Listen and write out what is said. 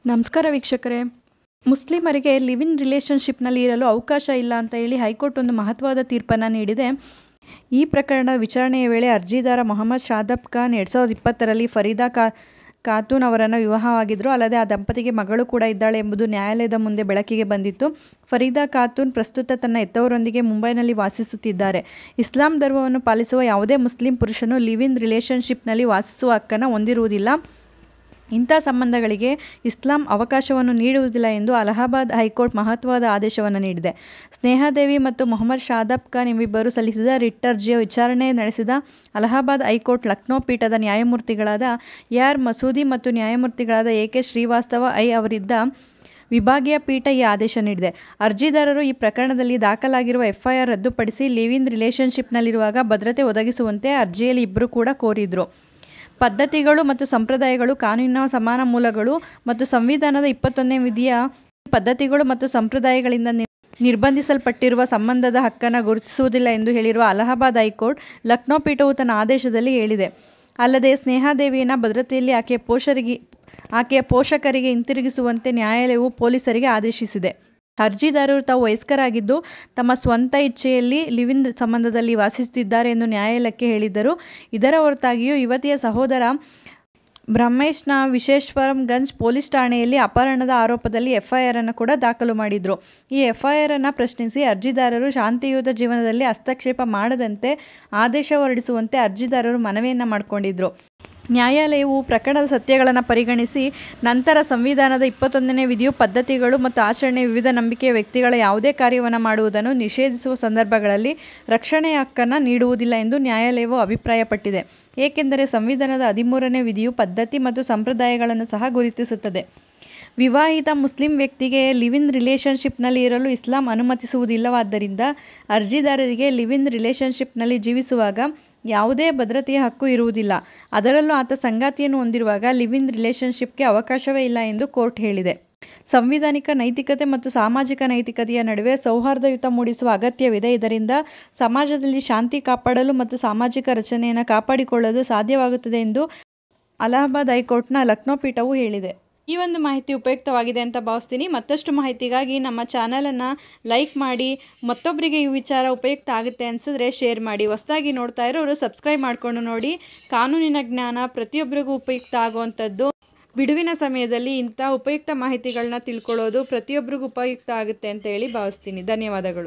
ನಮಸ್ಕಾರ ವೀಕ್ಷಕರೇ. ಮುಸ್ಲಿಮರಿಗೆ ಲಿವ್ ಇನ್ ರಿಲೇಷನ್ಶಿಪ್ನಲ್ಲಿ ಇರಲು ಅವಕಾಶ ಇಲ್ಲ ಅಂತ ಹೇಳಿ ಹೈಕೋರ್ಟ್ ಒಂದು ಮಹತ್ವದ ತೀರ್ಪನ್ನು ನೀಡಿದೆ. ಈ ಪ್ರಕರಣದ ವಿಚಾರಣೆಯ ವೇಳೆ ಅರ್ಜಿದಾರ ಮೊಹಮ್ಮದ್ ಶಾದಾಬ್ ಖಾನ್ 2020ರಲ್ಲಿ ಫರೀದಾ ಖಾತೂನ್ ಅವರನ್ನು ವಿವಾಹವಾಗಿದ್ದರು. ಅಲ್ಲದೆ ಆ ದಂಪತಿಗೆ ಮಗಳು ಕೂಡ ಇದ್ದಾಳೆ ಎಂಬುದು ನ್ಯಾಯಾಲಯದ ಮುಂದೆ ಬೆಳಕಿಗೆ ಬಂದಿತ್ತು. ಫರೀದಾ ಖಾತೂನ್ ಪ್ರಸ್ತುತ ತನ್ನ ಹೆತ್ತವರೊಂದಿಗೆ ಮುಂಬೈನಲ್ಲಿ ವಾಸಿಸುತ್ತಿದ್ದಾರೆ. ಇಸ್ಲಾಂ ಧರ್ಮವನ್ನು ಪಾಲಿಸುವ ಯಾವುದೇ ಮುಸ್ಲಿಂ ಪುರುಷನು ಲಿವ್ ಇನ್ ರಿಲೇಷನ್ಶಿಪ್ನಲ್ಲಿ ವಾಸಿಸುವ ಹಕ್ಕನ್ನು ಹೊಂದಿರುವುದಿಲ್ಲ. ಇಂಥ ಸಂಬಂಧಗಳಿಗೆ ಇಸ್ಲಾಂ ಅವಕಾಶವನ್ನು ನೀಡುವುದಿಲ್ಲ ಎಂದು ಅಲಹಾಬಾದ್ ಹೈಕೋರ್ಟ್ ಮಹತ್ವದ ಆದೇಶವನ್ನು ನೀಡಿದೆ. ಸ್ನೇಹಾದೇವಿ ಮತ್ತು ಮೊಹಮ್ಮದ್ ಶಾದಾಬ್ ಖಾನ್ ಎಂಬಿಬ್ಬರು ಸಲ್ಲಿಸಿದ ರಿಟ್ ಅರ್ಜಿಯ ವಿಚಾರಣೆ ನಡೆಸಿದ ಅಲಹಾಬಾದ್ ಹೈಕೋರ್ಟ್ ಲಕ್ನೋ ಪೀಠದ ನ್ಯಾಯಮೂರ್ತಿಗಳಾದ ಎ.ಆರ್. ಮಸೂದಿ ಮತ್ತು ನ್ಯಾಯಮೂರ್ತಿಗಳಾದ ಎ.ಕೆ. ಶ್ರೀವಾಸ್ತವ ಐ ಅವರಿದ್ದ ವಿಭಾಗೀಯ ಪೀಠ ಈ ಆದೇಶ ನೀಡಿದೆ. ಅರ್ಜಿದಾರರು ಈ ಪ್ರಕರಣದಲ್ಲಿ ದಾಖಲಾಗಿರುವ ಎಫ್ಐಆರ್ ರದ್ದುಪಡಿಸಿ ಲಿವ್ ಇನ್ ರಿಲೇಷನ್ಶಿಪ್ನಲ್ಲಿರುವಾಗ ಭದ್ರತೆ ಒದಗಿಸುವಂತೆ ಅರ್ಜಿಯಲ್ಲಿ ಇಬ್ಬರೂ ಕೂಡ ಕೋರಿದ್ರು. ಪದ್ಧತಿಗಳು ಮತ್ತು ಸಂಪ್ರದಾಯಗಳು ಕಾನೂನಿನ ಸಮಾನ ಮೂಲಗಳು ಮತ್ತು ಸಂವಿಧಾನದ 21ನೇ ವಿಧಿಯ ಪದ್ಧತಿಗಳು ಮತ್ತು ಸಂಪ್ರದಾಯಗಳಿಂದ ನಿರ್ಬಂಧಿಸಲ್ಪಟ್ಟಿರುವ ಸಂಬಂಧದ ಹಕ್ಕನ್ನು ಗುರುತಿಸುವುದಿಲ್ಲ ಎಂದು ಹೇಳಿರುವ ಅಲಹಾಬಾದ್ ಹೈಕೋರ್ಟ್ ಲಕ್ನೋ ಪೀಠವು ತನ್ನ ಆದೇಶದಲ್ಲಿ ಹೇಳಿದೆ. ಅಲ್ಲದೆ ಸ್ನೇಹಾದೇವಿಯನ್ನು ಭದ್ರತೆಯಲ್ಲಿ ಆಕೆಯ ಪೋಷಕರಿಗೆ ಹಿಂತಿರುಗಿಸುವಂತೆ ನ್ಯಾಯಾಲಯವು ಪೊಲೀಸರಿಗೆ ಆದೇಶಿಸಿದೆ. ಅರ್ಜಿದಾರರು ತಾವು ವಯಸ್ಕರಾಗಿದ್ದು ತಮ್ಮ ಸ್ವಂತ ಇಚ್ಛೆಯಲ್ಲಿ ಲಿವ್ ಇನ್ ಸಂಬಂಧದಲ್ಲಿ ವಾಸಿಸುತ್ತಿದ್ದಾರೆ ಎಂದು ನ್ಯಾಯಾಲಯಕ್ಕೆ ಹೇಳಿದ್ದರು. ಇದರ ಹೊರತಾಗಿಯೂ ಯುವತಿಯ ಸಹೋದರ ಬ್ರಹ್ಮೇಶ್ನ ವಿಶ್ವೇಶ್ವರಂ ಗಂಜ್ ಪೊಲೀಸ್ ಠಾಣೆಯಲ್ಲಿ ಅಪಹರಣದ ಆರೋಪದಲ್ಲಿ ಎಫ್ಐಆರ್ ಅನ್ನು ಕೂಡ ದಾಖಲು ಮಾಡಿದ್ರು. ಈ ಎಫ್ಐಆರ್ ಅನ್ನು ಪ್ರಶ್ನಿಸಿ ಅರ್ಜಿದಾರರು ಶಾಂತಿಯುತ ಜೀವನದಲ್ಲಿ ಹಸ್ತಕ್ಷೇಪ ಮಾಡದಂತೆ ಆದೇಶ ಹೊರಡಿಸುವಂತೆ ಅರ್ಜಿದಾರರು ಮನವಿಯನ್ನು ಮಾಡಿಕೊಂಡಿದ್ರು. ನ್ಯಾಯಾಲಯವು ಪ್ರಕರಣದ ಸತ್ಯಗಳನ್ನು ಪರಿಗಣಿಸಿ ನಂತರ ಸಂವಿಧಾನದ 21ನೇ ವಿಧಿಯು ಪದ್ಧತಿಗಳು ಮತ್ತು ಆಚರಣೆಯ ವಿವಿಧ ನಂಬಿಕೆಯ ವ್ಯಕ್ತಿಗಳ ಯಾವುದೇ ಕಾರ್ಯವನ್ನು ಮಾಡುವುದನ್ನು ನಿಷೇಧಿಸುವ ಸಂದರ್ಭಗಳಲ್ಲಿ ರಕ್ಷಣೆಯ ಹಕ್ಕನ್ನು ನೀಡುವುದಿಲ್ಲ ಎಂದು ನ್ಯಾಯಾಲಯವು ಅಭಿಪ್ರಾಯಪಟ್ಟಿದೆ. ಏಕೆಂದರೆ ಸಂವಿಧಾನದ 13ನೇ ವಿಧಿಯು ಪದ್ಧತಿ ಮತ್ತು ಸಂಪ್ರದಾಯಗಳನ್ನು ಸಹ ಗುರುತಿಸುತ್ತದೆ. ವಿವಾಹಿತ ಮುಸ್ಲಿಂ ವ್ಯಕ್ತಿಗೆ ಲಿವ್ ಇನ್ ರಿಲೇಷನ್ಶಿಪ್ನಲ್ಲಿ ಇರಲು ಇಸ್ಲಾಂ ಅನುಮತಿಸುವುದಿಲ್ಲವಾದ್ದರಿಂದ ಅರ್ಜಿದಾರರಿಗೆ ಲಿವ್ ಇನ್ ರಿಲೇಷನ್ಶಿಪ್ನಲ್ಲಿ ಜೀವಿಸುವಾಗ ಯಾವುದೇ ಭದ್ರತೆಯ ಹಕ್ಕು ಇರುವುದಿಲ್ಲ. ಅದರಲ್ಲೂ ಆತ ಸಂಗಾತಿಯನ್ನು ಹೊಂದಿರುವಾಗ ಲಿವ್ ಇನ್ ರಿಲೇಷನ್ಶಿಪ್ಗೆ ಅವಕಾಶವೇ ಇಲ್ಲ ಎಂದು ಕೋರ್ಟ್ ಹೇಳಿದೆ. ಸಂವಿಧಾನಿಕ ನೈತಿಕತೆ ಮತ್ತು ಸಾಮಾಜಿಕ ನೈತಿಕತೆಯ ನಡುವೆ ಸೌಹಾರ್ದಯುತ ಮೂಡಿಸುವ ಅಗತ್ಯವಿದೆ. ಇದರಿಂದ ಸಮಾಜದಲ್ಲಿ ಶಾಂತಿ ಕಾಪಾಡಲು ಮತ್ತು ಸಾಮಾಜಿಕ ರಚನೆಯನ್ನು ಕಾಪಾಡಿಕೊಳ್ಳಲು ಸಾಧ್ಯವಾಗುತ್ತದೆ ಎಂದು ಅಲಹಾಬಾದ್ ಹೈಕೋರ್ಟ್ನ ಲಕ್ನೋ ಪೀಠವು ಹೇಳಿದೆ. ಈ ಒಂದು ಮಾಹಿತಿ ಉಪಯುಕ್ತವಾಗಿದೆ ಅಂತ ಭಾವಿಸ್ತೀನಿ. ಮತ್ತಷ್ಟು ಮಾಹಿತಿಗಾಗಿ ನಮ್ಮ ಚಾನಲನ್ನು ಲೈಕ್ ಮಾಡಿ, ಮತ್ತೊಬ್ಬರಿಗೆ ಈ ವಿಚಾರ ಉಪಯುಕ್ತ ಆಗುತ್ತೆ ಅನಿಸಿದ್ರೆ ಶೇರ್ ಮಾಡಿ. ಹೊಸದಾಗಿ ನೋಡ್ತಾ ಇರೋರು ಸಬ್ಸ್ಕ್ರೈಬ್ ಮಾಡಿಕೊಂಡು ನೋಡಿ. ಕಾನೂನಿನ ಜ್ಞಾನ ಪ್ರತಿಯೊಬ್ಬರಿಗೂ ಉಪಯುಕ್ತ ಆಗುವಂಥದ್ದು. ಬಿಡುವಿನ ಸಮಯದಲ್ಲಿ ಇಂಥ ಉಪಯುಕ್ತ ಮಾಹಿತಿಗಳನ್ನ ತಿಳ್ಕೊಳ್ಳೋದು ಪ್ರತಿಯೊಬ್ಬರಿಗೂ ಉಪಯುಕ್ತ ಆಗುತ್ತೆ ಅಂತ ಹೇಳಿ ಭಾವಿಸ್ತೀನಿ. ಧನ್ಯವಾದಗಳು.